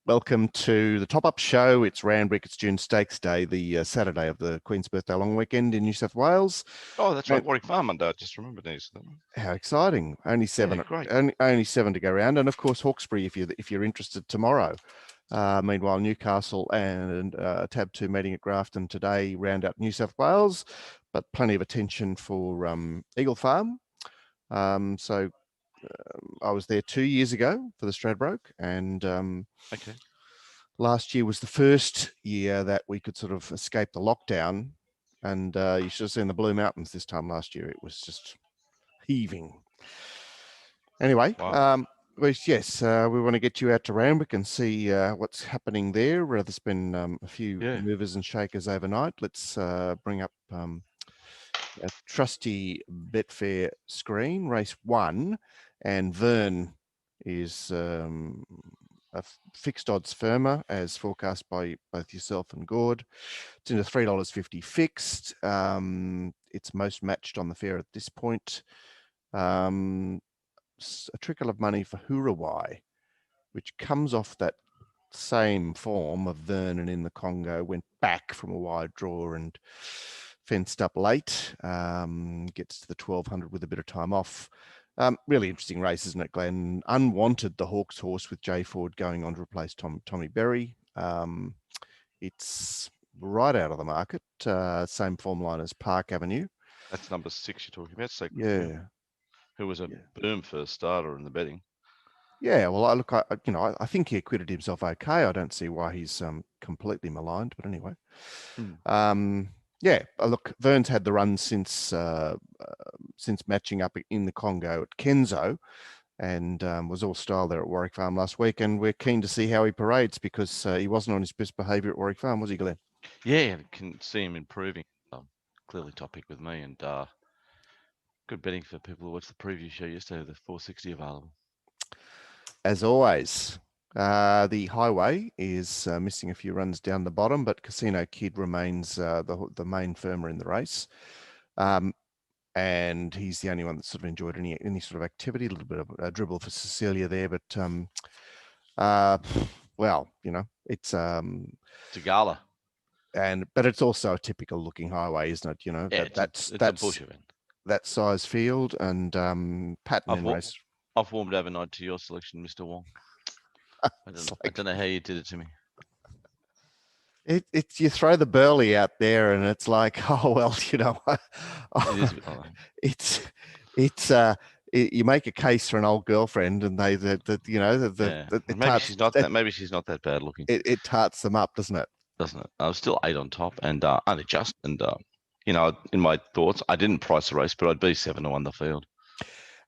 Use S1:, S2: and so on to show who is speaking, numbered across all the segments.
S1: Welcome to the Top-Up Show. It's Randwick. It's June Stakes Day, the Saturday of the Queen's Birthday long weekend in New South Wales.
S2: Oh, that's right. Warwick Farm Monday. I just remembered these.
S1: How exciting! Only seven.
S2: Yeah, great.
S1: Only seven to go around, and of course Hawkesbury if you're interested tomorrow. Meanwhile, Newcastle and Tab 2 meeting at Grafton today round out New South Wales, but plenty of attention for Eagle Farm. I was there 2 years ago for the Stradbroke, and
S2: Okay.
S1: last year was the first year that we could sort of escape the lockdown, and you should have seen the Blue Mountains this time last year. It was just heaving. Anyway,
S2: Wow.
S1: we want to get you out to Randwick and see what's happening there. There's been a few movers and shakers overnight. Let's bring up a trusty Betfair screen, race 1, and Vern is a fixed odds firmer as forecast by both yourself and Gord. It's in a $3.50 fixed. It's most matched on the fair at this point. A trickle of money for Hurawai, which comes off that same form of Vernon in the Congo, went back from a wide draw and fenced up late, gets to the 1200 with a bit of time off. Really interesting race, isn't it, Glenn? Unwanted, the Hawks horse with Jay Ford going on to replace Tommy Berry. It's right out of the market. Same form line as Park Avenue.
S2: That's number 6 you're talking about. So
S1: yeah.
S2: Who was a boom first starter in the betting.
S1: Yeah, well, I think he acquitted himself okay. I don't see why he's completely maligned, but anyway. Look, Vern's had the run since matching up in the Congo at Kenzo, and was all style there at Warwick Farm last week, and we're keen to see how he parades because he wasn't on his best behaviour at Warwick Farm, was he, Glenn?
S2: Yeah, I can see him improving. Clearly top pick with me, and good betting for people who watched the preview show yesterday, the 460 available.
S1: As always, the Highway is missing a few runs down the bottom, but Casino Kid remains the main firmer in the race. And he's the only one that's sort of enjoyed any sort of activity. A little bit of a dribble for Cecilia there, but it's
S2: a gala.
S1: But it's also a typical looking Highway, isn't it? That's
S2: a push event.
S1: That size field and pattern in race.
S2: I've warmed overnight to your selection, Mr. Wong. I don't know how you did it to me.
S1: You throw the Burley out there, and it's like, oh well, you make a case for an old girlfriend, and
S2: maybe she's not that bad looking.
S1: It tarts them up, doesn't it?
S2: Doesn't it? I was still 8 on top, and only just, and in my thoughts, I didn't price the race, but I'd be 7 to 1 the field.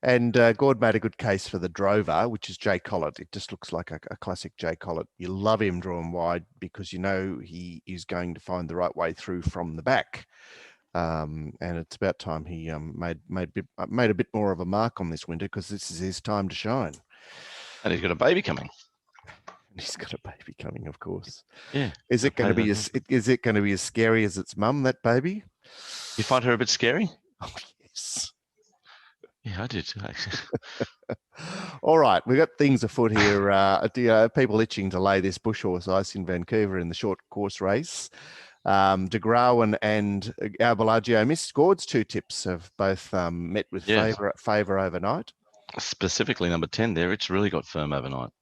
S1: And Gord made a good case for the Drover, which is Jay Collett. It just looks like a classic Jay Collett. You love him drawn wide because he is going to find the right way through from the back. And it's about time he made a bit more of a mark on this winter because this is his time to shine.
S2: And he's got a baby coming.
S1: He's got a baby coming, of course.
S2: Yeah.
S1: Is it going to be as scary as its mum, that baby?
S2: You find her a bit scary?
S1: Oh, yes.
S2: Yeah, I did too, actually.
S1: All right, we've got things afoot here. People itching to lay this bush horse ice in Vancouver in the short course race. De Grauwen and Albalaggio missed. Gord's 2 tips have both met with favour overnight.
S2: Specifically number 10 there, it's really got firm overnight.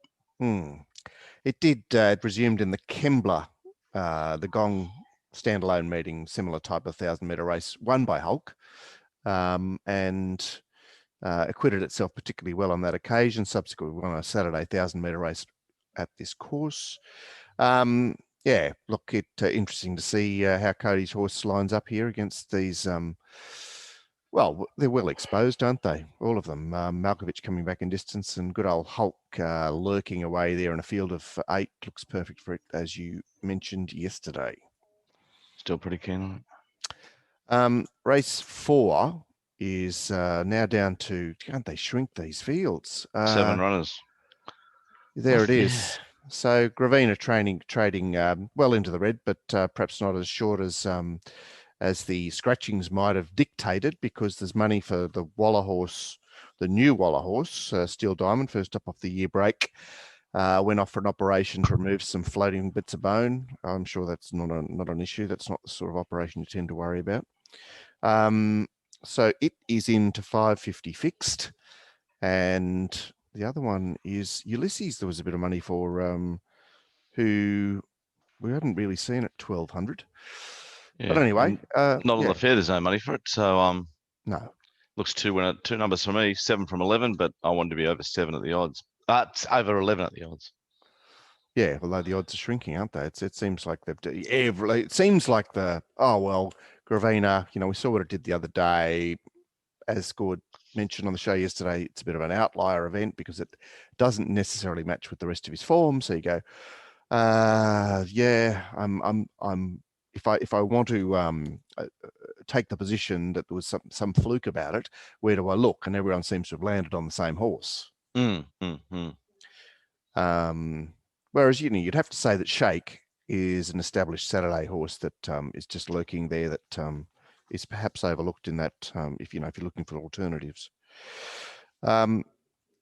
S1: It did. It resumed in the Kembla, the Gong standalone meeting, similar type of 1,000-metre race, won by Hulk, and acquitted itself particularly well on that occasion. Subsequently won a Saturday 1,000-metre race at this course. Interesting to see how Cody's horse lines up here against these. They're well exposed, aren't they? All of them. Malkovich coming back in distance, and good old Hulk lurking away there in a field of 8. Looks perfect for it, as you mentioned yesterday.
S2: Still pretty keen on
S1: it. Race 4 is now down to, can't they shrink these fields?
S2: 7 runners.
S1: There it is. So Gravina trading well into the red, but perhaps not as short as the scratchings might have dictated, because there's money for the Waller horse, the new Waller horse, Steel Diamond, first up off the year break. went off for an operation to remove some floating bits of bone. I'm sure that's not an issue. That's not the sort of operation you tend to worry about. So it is into 550 fixed, and the other one is Ulysses. There was a bit of money for who we haven't really seen at 1200.
S2: Yeah.
S1: But anyway,
S2: not on the fair. There's no money for it. So
S1: no.
S2: Looks two numbers for me, 7 from 11, but I wanted to be over 7 at the odds. It's over 11 at the odds.
S1: Yeah, although the odds are shrinking, aren't they? It seems like it seems like Gravina, we saw what it did the other day. As Gord mentioned on the show yesterday, it's a bit of an outlier event because it doesn't necessarily match with the rest of his form. So you go, yeah, if I want to take the position that there was some fluke about it, where do I look? And everyone seems to have landed on the same horse. Whereas you'd have to say that Shake is an established Saturday horse that is just lurking there, that is perhaps overlooked in that if you're looking for alternatives.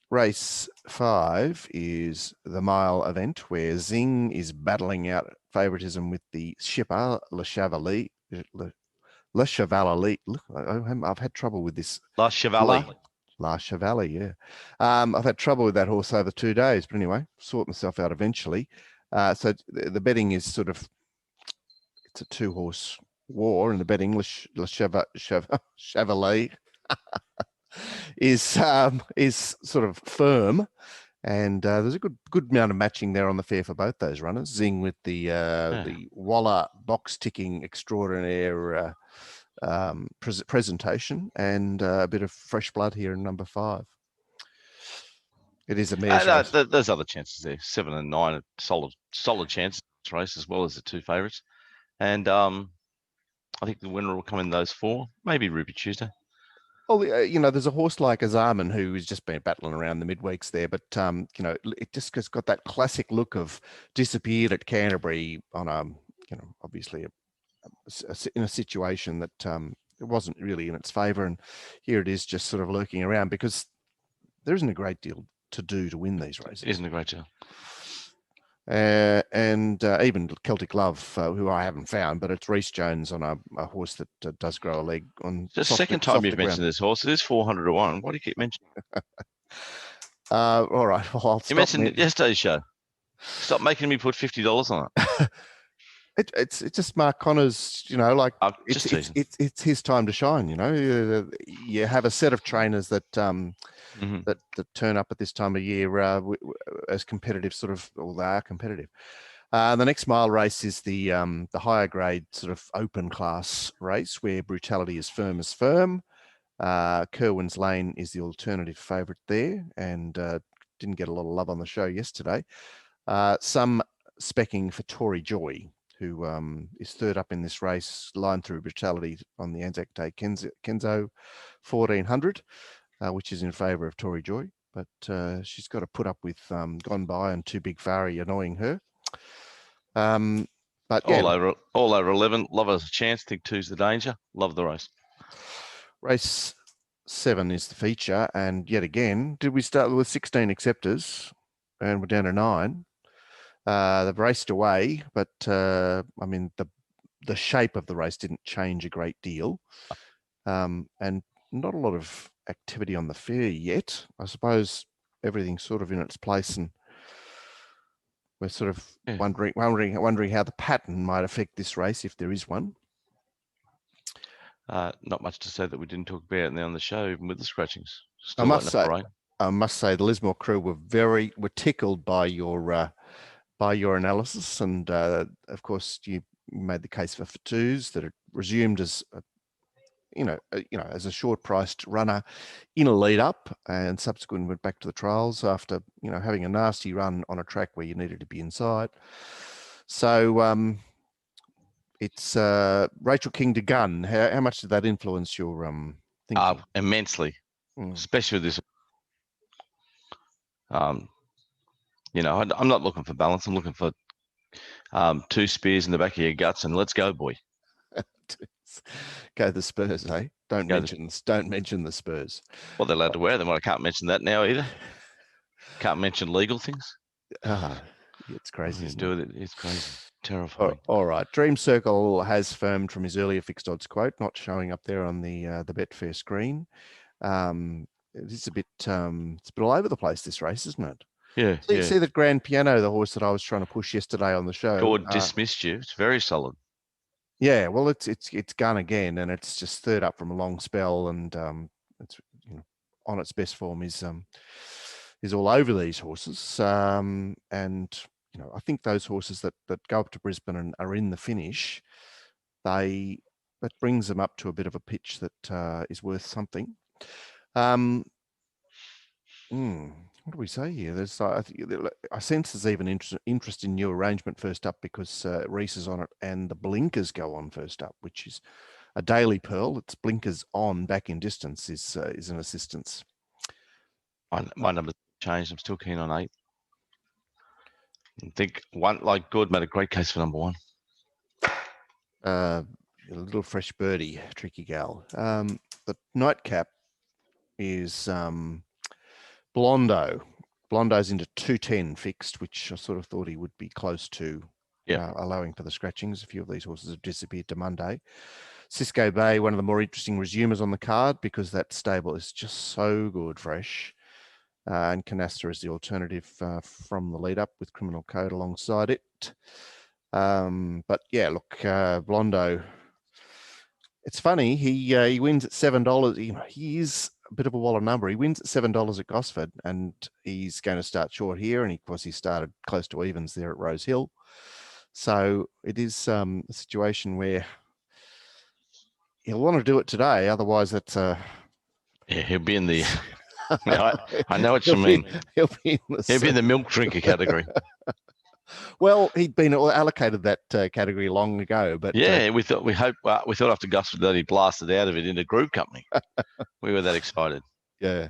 S1: Race 5 is the mile event where Zing is battling out favoritism with the shipper Le Chevalier. I've had trouble with this.
S2: La Chevalier.
S1: La Chevalier, yeah. I've had trouble with that horse over 2 days, but anyway, sort myself out eventually. So the betting is it's a 2-horse war, and the betting Le Chevalier is sort of firm, and there's a good amount of matching there on the fair for both those runners. Zing with the Waller box ticking extraordinaire presentation, and a bit of fresh blood here in number 5. It is a measure.
S2: There's other chances there. 7 and 9 are solid chance race, as well as the 2 favourites. And I think the winner will come in those 4, maybe Ruby Tuesday.
S1: Well, there's a horse like Azarman who has just been battling around the midweeks there, but it just has got that classic look of disappeared at Canterbury on obviously in a situation that it wasn't really in its favour, and here it is just sort of lurking around because there isn't a great deal to do to win these races.
S2: It isn't a great deal.
S1: And even Celtic Love, who I haven't found, but it's Reece Jones on a horse that does grow a leg on.
S2: It's the second time you've mentioned this horse. It is 400 to 1. Why do you keep mentioning?
S1: All right. Well, I'll
S2: you mentioned it yesterday's show. Stop making me put $50 on it.
S1: It's just Mark Connor's, it's his time to shine. You have a set of trainers that that turn up at this time of year as competitive, or they are competitive. The next mile race is the higher grade sort of open class race where Brutality is firm as firm. Kerwin's Lane is the alternative favourite there, and didn't get a lot of love on the show yesterday. Some specking for Tory Joy, who is third up in this race, line through Brutality on the Anzac Day Kenzo 1400, which is in favour of Tory Joy. But she's got to put up with Gone By and Too Big Fari annoying her. But yeah,
S2: all over 11. Love as a chance. Think 2's the danger. Love the race.
S1: Race 7 is the feature, and yet again, did we start with 16 acceptors, and we're down to 9? They've raced away, but the shape of the race didn't change a great deal, and not a lot of activity on the fair yet. I suppose everything's sort of in its place, and we're sort of wondering how the pattern might affect this race, if there is one.
S2: Not much to say that we didn't talk about on the show, even with the scratchings.
S1: I must say, the Lismore crew were tickled by your analysis, and of course you made the case for 2s that it resumed as as a short-priced runner in a lead-up, and subsequently went back to the trials after having a nasty run on a track where you needed to be inside. So it's Rachel King to Gun. How much did that influence your thinking?
S2: Immensely, especially with this. I'm not looking for balance. I'm looking for 2 spears in the back of your guts, and let's go, boy.
S1: Go the Spurs, eh? Don't mention the Spurs.
S2: Well, they're allowed to wear them. I can't mention that now either. Can't mention legal things.
S1: It's crazy, isn't
S2: it? It's crazy, terrifying.
S1: All right. Dream Circle has firmed from his earlier fixed odds quote, not showing up there on the Betfair screen. It's a bit all over the place, this race, isn't it?
S2: Yeah.
S1: See the Grand Piano, the horse that I was trying to push yesterday on the show.
S2: Gord dismissed you. It's very solid.
S1: Yeah, well, it's gone again, and it's just third up from a long spell, and it's on its best form is all over these horses, and I think those horses that go up to Brisbane and are in the finish, that brings them up to a bit of a pitch that is worth something. What do we say here? There's I sense there's even interest in new arrangement first up because Reese is on it and the blinkers go on first up, which is a daily pearl. It's blinkers on back in distance is an assistance.
S2: My number's changed. I'm still keen on 8. I think one like Gord made a great case for number 1.
S1: A little fresh birdie, tricky gal. The nightcap is Blondo. Blondo's into 210 fixed, which I sort of thought he would be close to allowing for the scratchings. A few of these horses have disappeared to Monday. Cisco Bay, one of the more interesting resumers on the card because that stable is just so good fresh. And Canasta is the alternative from the lead up with Criminal Code alongside it. But yeah, look, Blondo, it's funny. He wins at $7. He is a bit of a wallet number. He wins at $7 at Gosford, and he's going to start short here. And of course, he started close to evens there at Rose Hill. So it is a situation where he'll want to do it today. Otherwise, that's
S2: he'll be in the. I know what you mean.
S1: He'll be in
S2: the milk drinker category.
S1: Well, he'd been allocated that category long ago, but
S2: we thought after Gosford that he blasted out of it into group company. We were that excited.
S1: Yeah.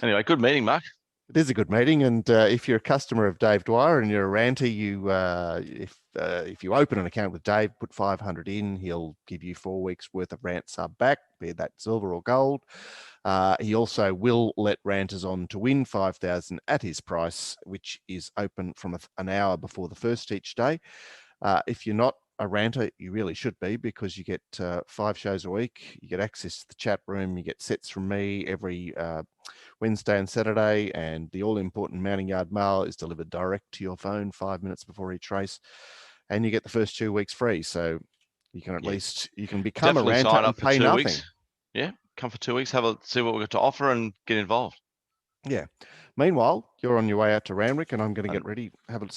S2: Anyway, good meeting, Mark.
S1: It is a good meeting, and if you're a customer of Dave Dwyer and you're a ranter, if you open an account with Dave, put 500 in, he'll give you 4 weeks worth of rant sub back, be that silver or gold. He also will let ranters on to win 5,000 at his price, which is open from an hour before the first each day. If you're not a ranter, you really should be, because you get 5 shows a week, you get access to the chat room, you get sets from me every Wednesday and Saturday, and the all-important Mounting Yard mail is delivered direct to your phone 5 minutes before each race, and you get the first 2 weeks free. So you can at least become a ranter and pay nothing.
S2: Weeks. Yeah, come for 2 weeks, see what we've got to offer, and get involved.
S1: Yeah. Meanwhile, you're on your way out to Randwick, and I'm going to get ready, have a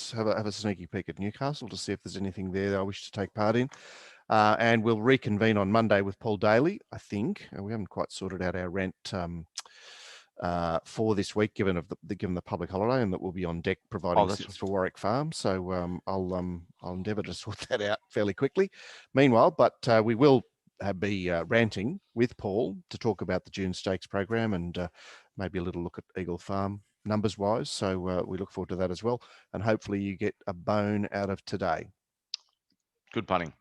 S1: sneaky peek at Newcastle to see if there's anything there that I wish to take part in. And we'll reconvene on Monday with Paul Daly, I think. We haven't quite sorted out our rent for this week, given the public holiday, and that we'll be on deck providing sits for Warwick Farm. So I'll endeavour to sort that out fairly quickly. Meanwhile, but we will be ranting with Paul to talk about the June Stakes program and maybe a little look at Eagle Farm numbers wise. So we look forward to that as well. And hopefully you get a bone out of today.
S2: Good punning.